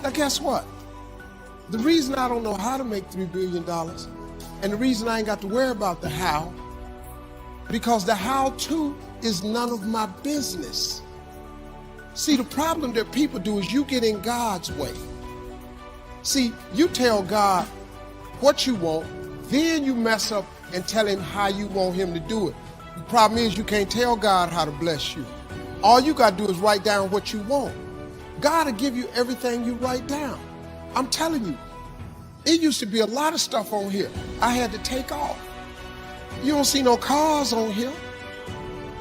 Now guess what? The reason I don't know how to make $3 billion, and the reason I ain't got to worry about the how, because the how-to is none of my business. See, the problem that people do is you get in God's way. See, you tell God what you want, then you mess up and tell him how you want him to do it. The problem is you can't tell God how to bless you. All you got to do is write down what you want. God will give you everything you write down. I'm telling you, it used to be a lot of stuff on here I had to take off. You don't see no cars on here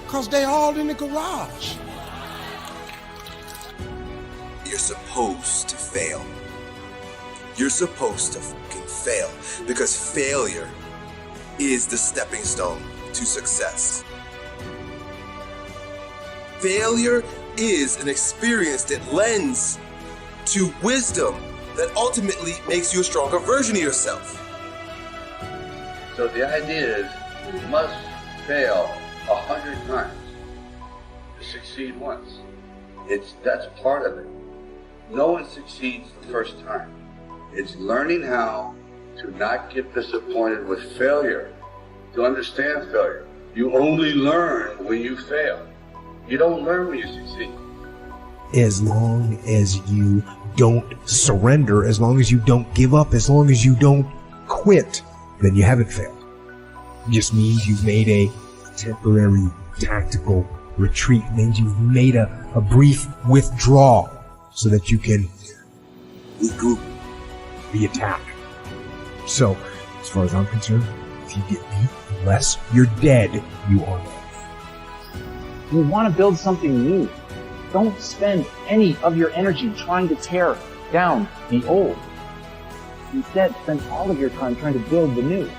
because they all in the garage. You're supposed to fail. You're supposed to fucking fail because failure is the stepping stone to success. Failure is an experience that lends to wisdom that ultimately makes you a stronger version of yourself. So the idea is you must fail 100 times to succeed once. That's part of it. No one succeeds the first time. It's learning how to not get disappointed with failure, to understand failure. You only learn when you fail. You don't learn when you succeed. As long as you don't surrender, as long as you don't give up, as long as you don't quit, then you haven't failed. It just means you've made a temporary tactical retreat. It means you've made a brief withdrawal so that you can regroup, re-attack. So, as far as I'm concerned, if you get beat, unless you're dead, you are dead. You want to build something new. Don't spend any of your energy trying to tear down the old. Instead, spend all of your time trying to build the new.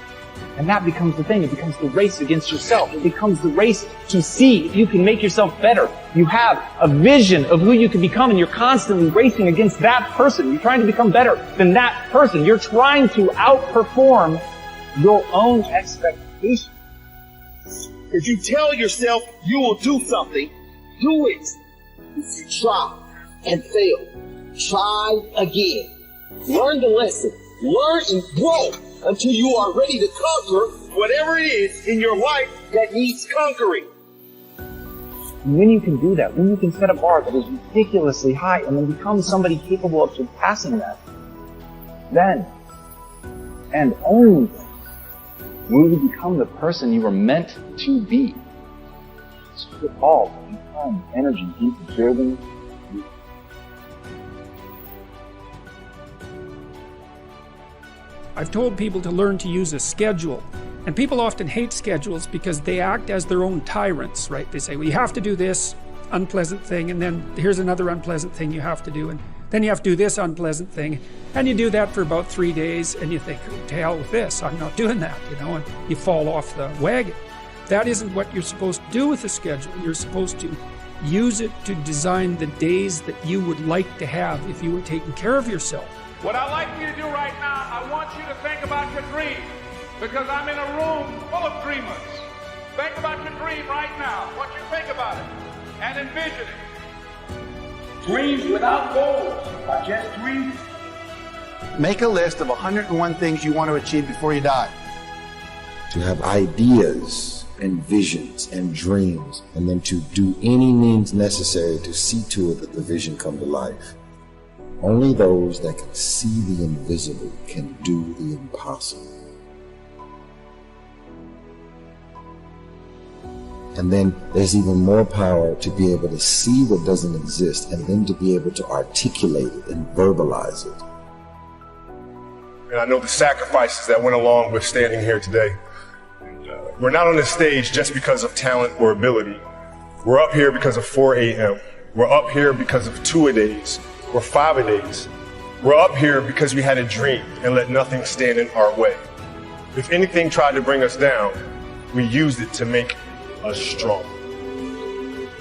And that becomes the thing. It becomes the race against yourself. It becomes the race to see if you can make yourself better. You have a vision of who you can become, and you're constantly racing against that person. You're trying to become better than that person. You're trying to outperform your own expectations. If you tell yourself you will do something, do it. If you try and fail, try again. Learn the lesson. Learn and grow until you are ready to conquer whatever it is in your life that needs conquering. And when you can do that, when you can set a bar that is ridiculously high and then become somebody capable of surpassing that, then, and only then, will you become the person you were meant to be. So put all your time and energy into building you. I've told people to learn to use a schedule. And people often hate schedules because they act as their own tyrants, right? They say, well, you have to do this unpleasant thing, and then here's another unpleasant thing you have to do, and then you have to do this unpleasant thing. And you do that for about 3 days, and you think, oh, to hell with this, I'm not doing that, and you fall off the wagon. That isn't what you're supposed to do with a schedule. You're supposed to use it to design the days that you would like to have if you were taking care of yourself. What I'd like you to do right now, I want you to think about your dream, because I'm in a room full of dreamers. Think about your dream right now, what you think about it, and envision it. Dreams without goals are just dreams. Make a list of 101 things you want to achieve before you die. To have ideas and visions and dreams, and then to do any means necessary to see to it that the vision come to life. Only those that can see the invisible can do the impossible. And then there's even more power to be able to see what doesn't exist and then to be able to articulate it and verbalize it. And I know the sacrifices that went along with standing here today. We're not on this stage just because of talent or ability. We're up here because of 4 a.m. We're up here because of 2-a-days or 5-a-days. We're up here because we had a dream and let nothing stand in our way. If anything tried to bring us down, we used it to make us strong.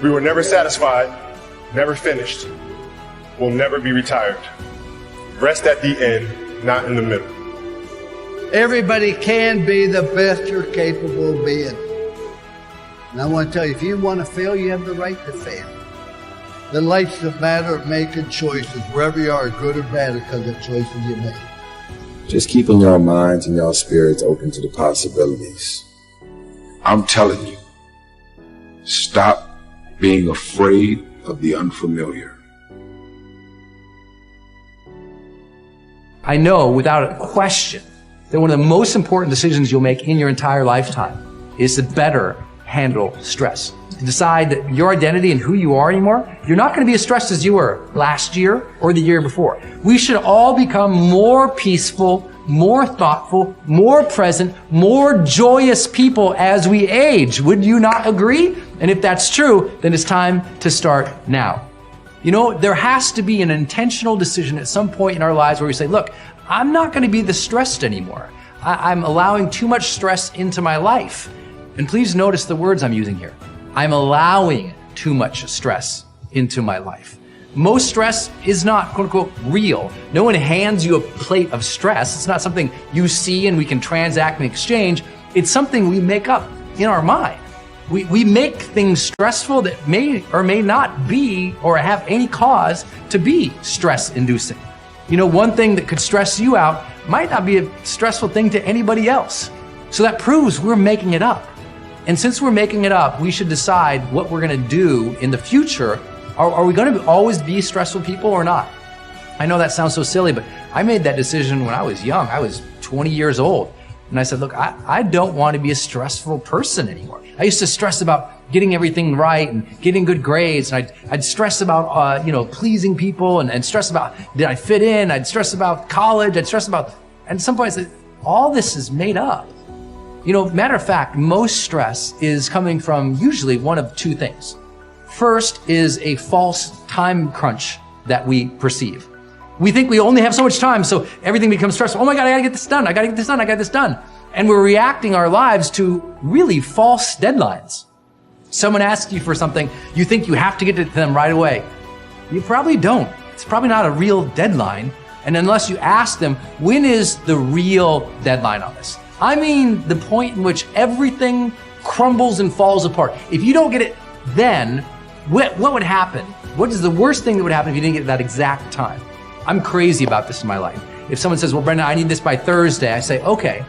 We were never satisfied, never finished. We'll never be retired. Rest at the end, not in the middle. Everybody can be the best you're capable of being. And I want to tell you, if you want to fail, you have the right to fail. Then life's a matter of making choices, wherever you are, good or bad, because of choices you make. Just keeping your minds and your spirits open to the possibilities. I'm telling you, stop being afraid of the unfamiliar. I know without a question that one of the most important decisions you'll make in your entire lifetime is to better handle stress. To decide that your identity and who you are anymore, you're not going to be as stressed as you were last year or the year before. We should all become more peaceful, more thoughtful, more present, more joyous people as we age. Would you not agree? And if that's true, then it's time to start now. You know, there has to be an intentional decision at some point in our lives where we say, look, I'm not going to be this stressed anymore. I'm allowing too much stress into my life. And please notice the words I'm using here. I'm allowing too much stress into my life. Most stress is not, quote unquote, real. No one hands you a plate of stress. It's not something you see and we can transact and exchange. It's something we make up in our mind. We make things stressful that may or may not be or have any cause to be stress-inducing. You know, one thing that could stress you out might not be a stressful thing to anybody else. So that proves we're making it up. And since we're making it up, we should decide what we're going to do in the future. Are we going to always be stressful people or not? I know that sounds so silly, but I made that decision when I was young. I was 20 years old. And I said, look, I don't want to be a stressful person anymore. I used to stress about getting everything right and getting good grades. And I'd stress about, pleasing people and stress about, did I fit in? I'd stress about college. I'd stress about, and at some point I said, all this is made up. You know, matter of fact, most stress is coming from usually one of two things. First is a false time crunch that we perceive. We think we only have so much time, so everything becomes stressful. Oh my God, I gotta get this done. I gotta get this done. I got this done. And we're reacting our lives to really false deadlines. Someone asks you for something, you think you have to get it to them right away. You probably don't. It's probably not a real deadline. And unless you ask them, when is the real deadline on this? I mean, the point in which everything crumbles and falls apart. If you don't get it then, what would happen? What is the worst thing that would happen if you didn't get it at that exact time? I'm crazy about this in my life. If someone says, well, Brendon, I need this by Thursday, I say, okay.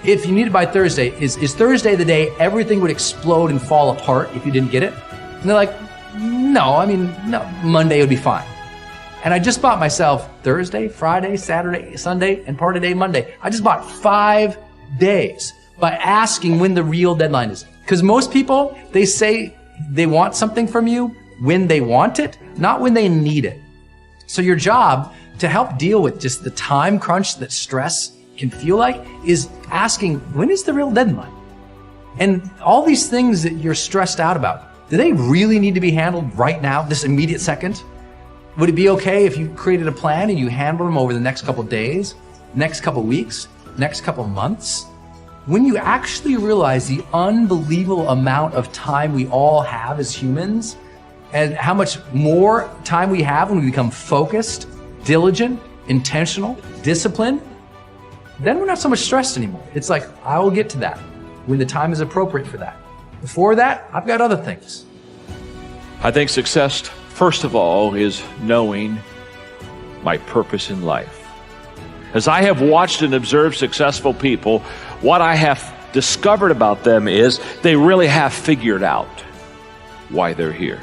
If you need it by Thursday, is Thursday the day everything would explode and fall apart if you didn't get it? And they're like, no, Monday would be fine. And I just bought myself Thursday, Friday, Saturday, Sunday, and part of the day Monday. I just bought 5 days by asking when the real deadline is. Because most people, they say they want something from you when they want it, not when they need it. So your job to help deal with just the time crunch that stress can feel like is asking, when is the real deadline? And all these things that you're stressed out about, do they really need to be handled right now, this immediate second? Would it be okay if you created a plan and you handle them over the next couple of days, next couple of weeks, next couple of months? When you actually realize the unbelievable amount of time we all have as humans, and how much more time we have when we become focused, diligent, intentional, disciplined, then we're not so much stressed anymore. It's like, I will get to that when the time is appropriate for that. Before that, I've got other things. I think success, first of all, is knowing my purpose in life. As I have watched and observed successful people, what I have discovered about them is they really have figured out why they're here.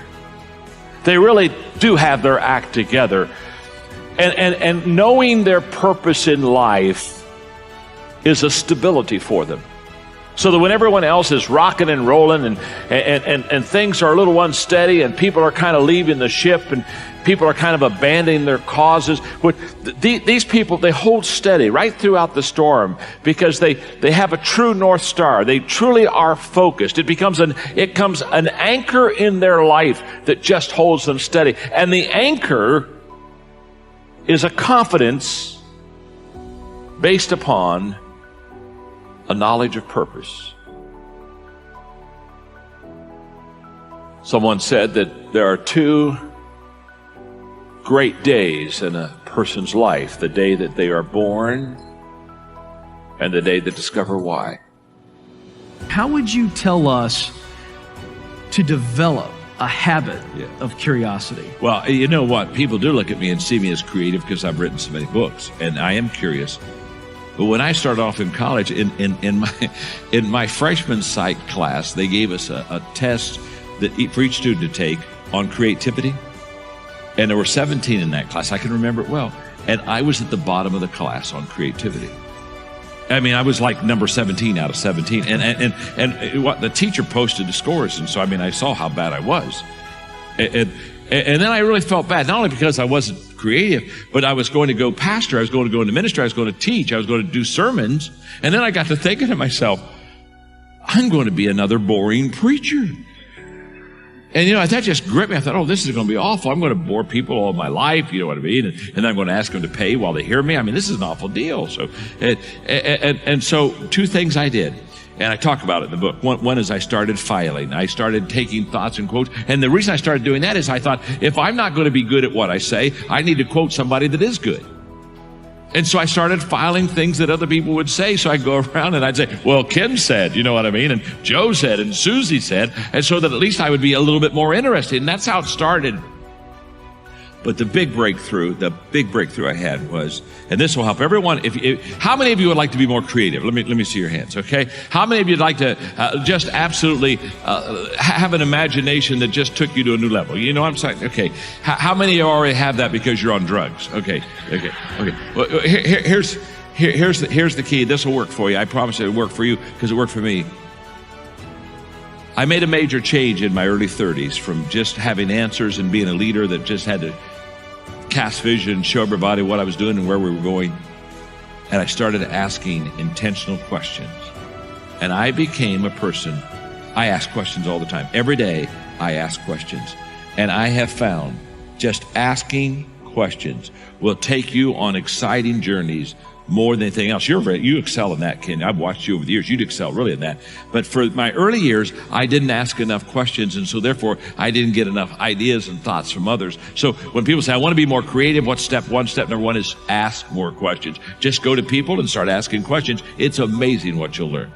They really do have their act together. And knowing their purpose in life is a stability for them. So that when everyone else is rocking and rolling and things are a little unsteady and people are kind of leaving the ship and people are kind of abandoning their causes, these people, they hold steady right throughout the storm because they have a true North Star. They truly are focused. It becomes an anchor in their life that just holds them steady. And the anchor is a confidence based upon a knowledge of purpose. Someone said that there are 2 great days in a person's life: the day that they are born and the day they discover why. How would you tell us to develop a habit of curiosity. Well, you know what? People do look at me and see me as creative because I've written so many books, and I am curious. But when I started off in college, in my freshman psych class, they gave us a test that for each student to take on creativity. And there were 17 in that class. I can remember it well. And I was at the bottom of the class on creativity. I mean, I was like number 17 out of 17. And what the teacher posted the scores. And so, I mean, I saw how bad I was. And then I really felt bad, not only because I wasn't creative, but I was going to go pastor, I was going to go into ministry, I was going to teach, I was going to do sermons. And then I got to thinking to myself, I'm going to be another boring preacher. And, you know, that just gripped me. I thought, oh, this is going to be awful. I'm going to bore people all my life, you know what I mean? And then I'm going to ask them to pay while they hear me. I mean, this is an awful deal. So, and so two things I did. And I talk about it in the book. One is I started filing. I started taking thoughts and quotes. And the reason I started doing that is I thought, if I'm not going to be good at what I say, I need to quote somebody that is good. And so I started filing things that other people would say. So I'd go around and I'd say, well, Kim said, you know what I mean? And Joe said, and Susie said. And so that at least I would be a little bit more interested. And that's how it started. But the big breakthrough I had was, and this will help everyone. How many of you would like to be more creative? Let me see your hands, okay? How many of you would like to just absolutely have an imagination that just took you to a new level? You know what I'm saying? Okay. How many of you already have that because you're on drugs? Okay. Well, here's the key. This will work for you. I promise it'll work for you because it worked for me. I made a major change in my early 30s from just having answers and being a leader that just had to cast vision, show everybody what I was doing and where we were going. And I started asking intentional questions. And I became a person, I ask questions all the time. Every day, I ask questions. And I have found just asking questions will take you on exciting journeys more than anything else. You excel in that, Ken. I've watched you over the years. You'd excel really in that. But for my early years, I didn't ask enough questions, and so therefore, I didn't get enough ideas and thoughts from others. So when people say, I want to be more creative, what's step one? Step number one is ask more questions. Just go to people and start asking questions. It's amazing what you'll learn.